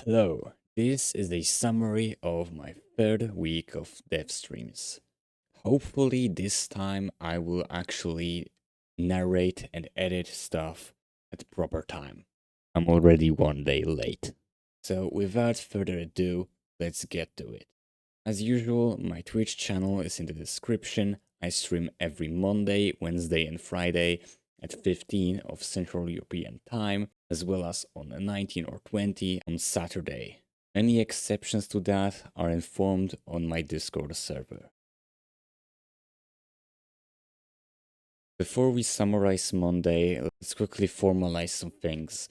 Hello, this is a summary of my third week of dev streams. Hopefully, this time I will actually narrate and edit stuff at proper time. I'm already 1 day late. So, without further ado, let's get to it. As usual, my Twitch channel is in the description. I stream every Monday, Wednesday, and Friday at 15 of Central European Time, as well as on 19 or 20 on Saturday. Any exceptions to that are informed on my Discord server. Before we summarize Monday, let's quickly formalize some things.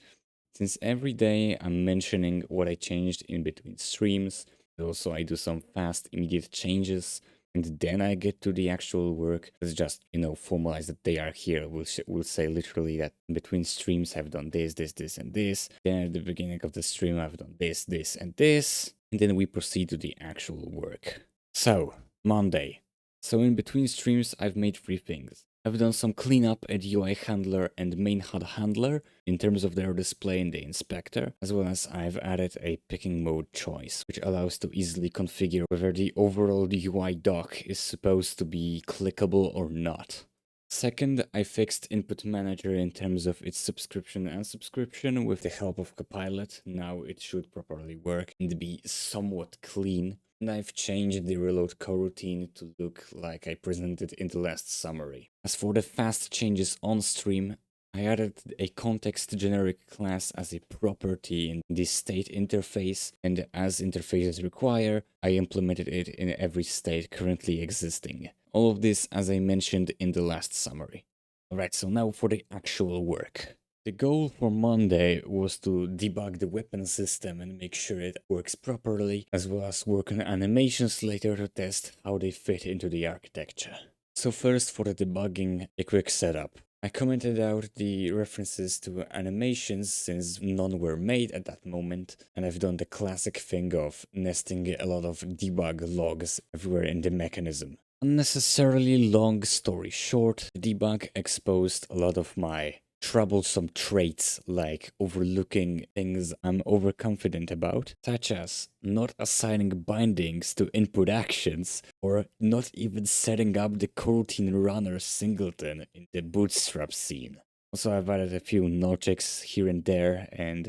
Since every day I'm mentioning what I changed in between streams, also I do some fast, immediate changes, and then I get to the actual work. Let's just, formalize that they are here. We'll say literally that in between streams I've done this, this, and this. Then at the beginning of the stream I've done this, and this. And then we proceed to the actual work. So, Monday. So in between streams I've made 3 things. I've done some cleanup at UI handler and main HUD handler in terms of their display in the inspector, as well as I've added a picking mode choice, which allows to easily configure whether the overall UI dock is supposed to be clickable or not. Second, I fixed Input Manager in terms of its subscription and unsubscription with the help of Copilot. Now it should properly work and be somewhat clean. And I've changed the reload coroutine to look like I presented in the last summary. As for the fast changes on stream, I added a context generic class as a property in the state interface, and as interfaces require, I implemented it in every state currently existing. All of this as I mentioned in the last summary. Alright, so now for the actual work. The goal for Monday was to debug the weapon system and make sure it works properly, as well as work on animations later to test how they fit into the architecture. So first for the debugging, a quick setup. I commented out the references to animations since none were made at that moment, and I've done the classic thing of nesting a lot of debug logs everywhere in the mechanism. Unnecessarily long story short, the debug exposed a lot of my troublesome traits like overlooking things I'm overconfident about, such as not assigning bindings to input actions or not even setting up the coroutine runner singleton in the bootstrap scene. Also, I've added a few null checks here and there, and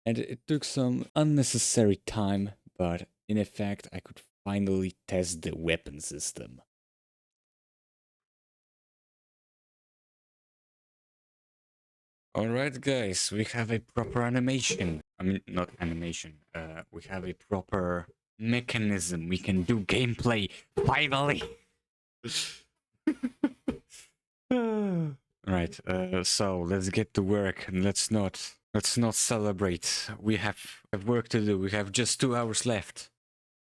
it took some unnecessary time, but in effect, I could finally test the weapon system. Alright guys, we have a proper animation. I mean, not animation. We have a proper mechanism. We can do gameplay, finally! Right, so let's get to work and let's not celebrate. We have work to do. We have just 2 hours left.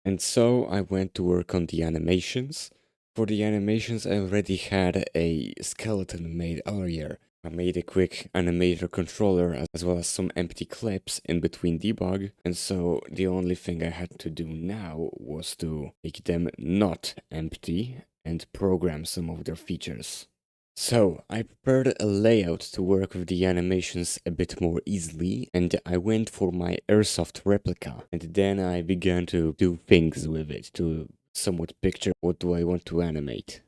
And so I went to work on the animations. For the animations, I already had a skeleton made earlier. I made a quick animator controller as well as some empty clips in between debug, and so the only thing I had to do now was to make them not empty and program some of their features. So, I prepared a layout to work with the animations a bit more easily, and I went for my airsoft replica, and then I began to do things with it to somewhat picture what do I want to animate.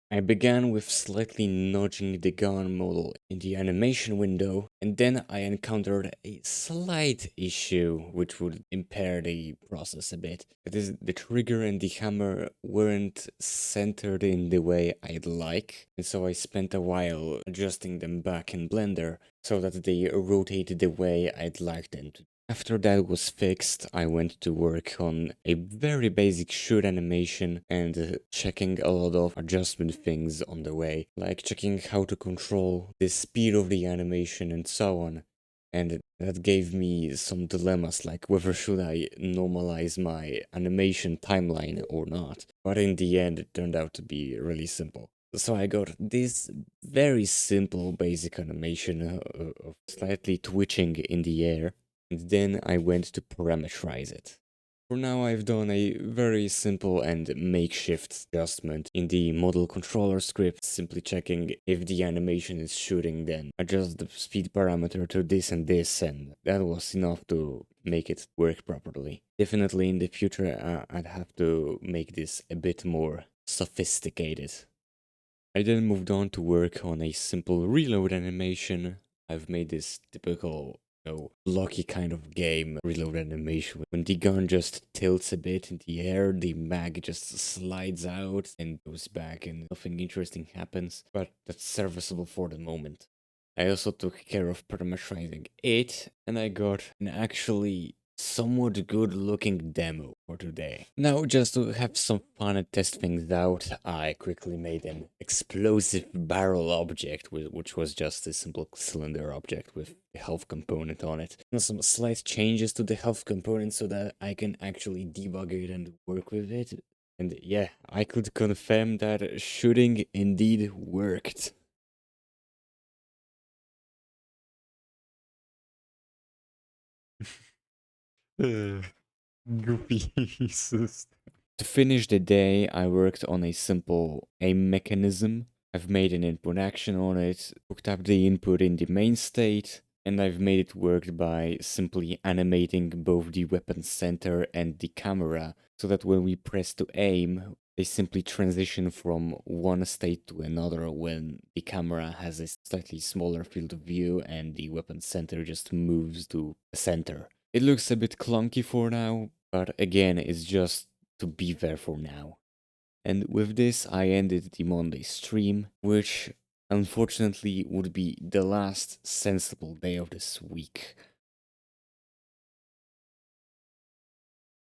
I began with slightly nudging the gun model in the animation window, and then I encountered a slight issue which would impair the process a bit. That is, the trigger and the hammer weren't centered in the way I'd like, and so I spent a while adjusting them back in Blender so that they rotated the way I'd like them to. After that was fixed, I went to work on a very basic shoot animation and checking a lot of adjustment things on the way, like checking how to control the speed of the animation and so on. And that gave me some dilemmas, like whether should I normalize my animation timeline or not. But in the end, it turned out to be really simple. So I got this very simple basic animation of slightly twitching in the air. And then I went to parameterize it. For now, I've done a very simple and makeshift adjustment in the model controller script, simply checking if the animation is shooting, then adjust the speed parameter to this and this, and that was enough to make it work properly. Definitely in the future, I'd have to make this a bit more sophisticated. I then moved on to work on a simple reload animation. I've made this typical, blocky kind of game reload animation. When the gun just tilts a bit in the air, the mag just slides out and goes back, and nothing interesting happens, but that's serviceable for the moment. I also took care of parameterizing it, and I got an actually somewhat good looking demo for today. Now, just to have some fun and test things out, I quickly made an explosive barrel object, which was just a simple cylinder object with a health component on it. And some slight changes to the health component so that I can actually debug it and work with it. And yeah, I could confirm that shooting indeed worked. Goofy pieces. To finish the day, I worked on a simple aim mechanism. I've made an input action on it, hooked up the input in the main state, and I've made it work by simply animating both the weapon center and the camera, so that when we press to aim, they simply transition from one state to another when the camera has a slightly smaller field of view and the weapon center just moves to the center. It looks a bit clunky for now, but again, it's just to be there for now. And with this, I ended the Monday stream, which unfortunately would be the last sensible day of this week.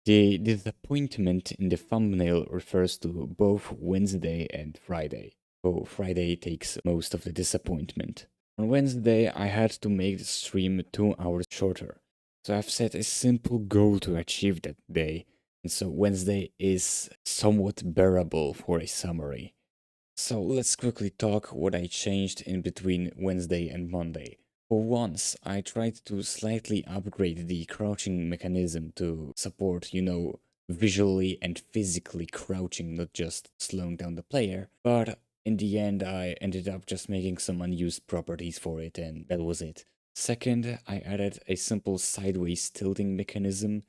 The disappointment in the thumbnail refers to both Wednesday and Friday. So Friday takes most of the disappointment. On Wednesday, I had to make the stream 2 hours shorter. So I've set a simple goal to achieve that day, and so Wednesday is somewhat bearable for a summary. So let's quickly talk what I changed in between Wednesday and Monday. For once, I tried to slightly upgrade the crouching mechanism to support, visually and physically crouching, not just slowing down the player. But in the end, I ended up just making some unused properties for it, and that was it. Second, I added a simple sideways tilting mechanism.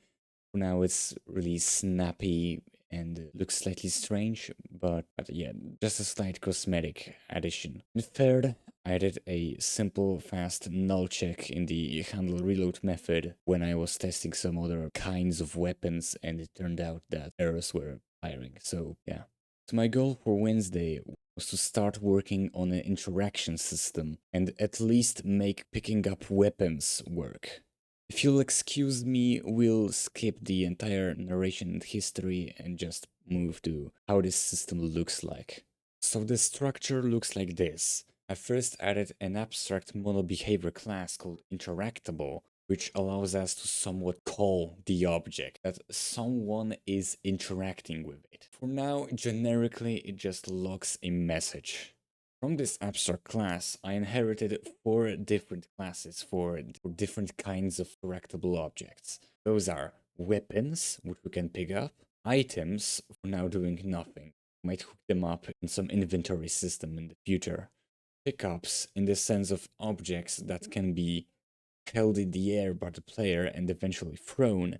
Now it's really snappy and looks slightly strange, but yeah, just a slight cosmetic addition. And third, I added a simple fast null check in the handle reload method when I was testing some other kinds of weapons, and it turned out that errors were firing. So yeah. So my goal for Wednesday was to start working on an interaction system and at least make picking up weapons work. If you'll excuse me, we'll skip the entire narration and history and just move to how this system looks like. So the structure looks like this. I first added an abstract mono-behavior class called interactable, which allows us to somewhat call the object that someone is interacting with it. For now, generically, it just logs a message. From this abstract class, I inherited 4 different classes for different kinds of correctable objects. Those are weapons, which we can pick up, items, for now doing nothing. Might hook them up in some inventory system in the future. Pickups, in the sense of objects that can be held in the air by the player and eventually thrown.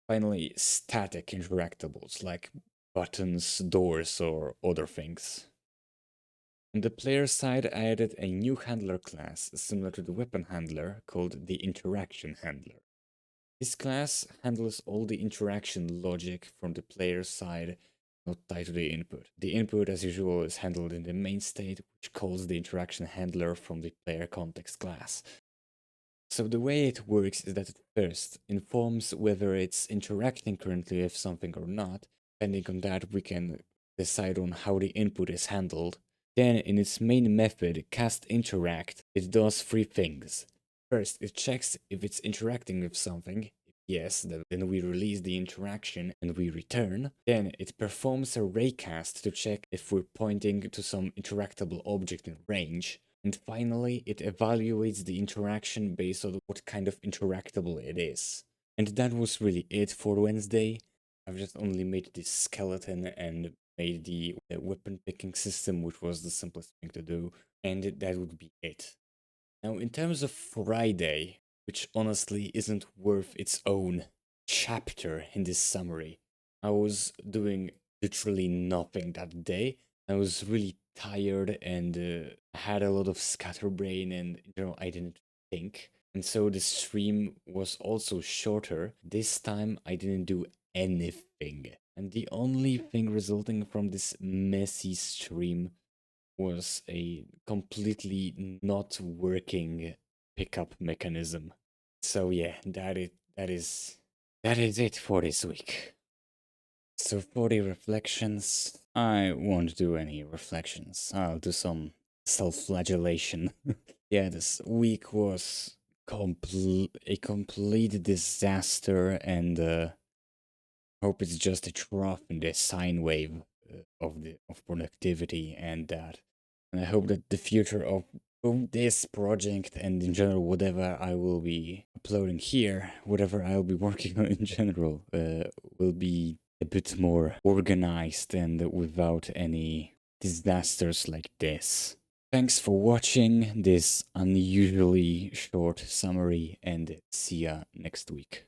Finally, static interactables, like buttons, doors, or other things. On the player side, I added a new handler class similar to the weapon handler called the interaction handler. This class handles all the interaction logic from the player side, not tied to the input. The input, as usual, is handled in the main state, which calls the interaction handler from the player context class. So the way it works is that it first informs whether it's interacting currently with something or not. Depending on that, we can decide on how the input is handled. Then in its main method, cast interact, it does 3 things. First, it checks if it's interacting with something. If yes, then we release the interaction and we return. Then it performs a raycast to check if we're pointing to some interactable object in range. And finally, it evaluates the interaction based on what kind of interactable it is. And that was really it for Wednesday. I've just only made this skeleton and made the weapon picking system, which was the simplest thing to do, and that would be it. Now, in terms of Friday, which honestly isn't worth its own chapter in this summary, I was doing literally nothing that day. I was really tired and had a lot of scatterbrain, and I didn't think. And so the stream was also shorter. This time I didn't do anything. And the only thing resulting from this messy stream was a completely not working pickup mechanism. So yeah, that is it for this week. So for the reflections, I won't do any reflections. I'll do some self-flagellation. Yeah, this week was a complete disaster, and hope it's just a trough in the sine wave of productivity and that. And I hope that the future of this project and in general whatever I will be uploading here, whatever I'll be working on in general, will be a bit more organized and without any disasters like this. Thanks for watching this unusually short summary, and see ya next week.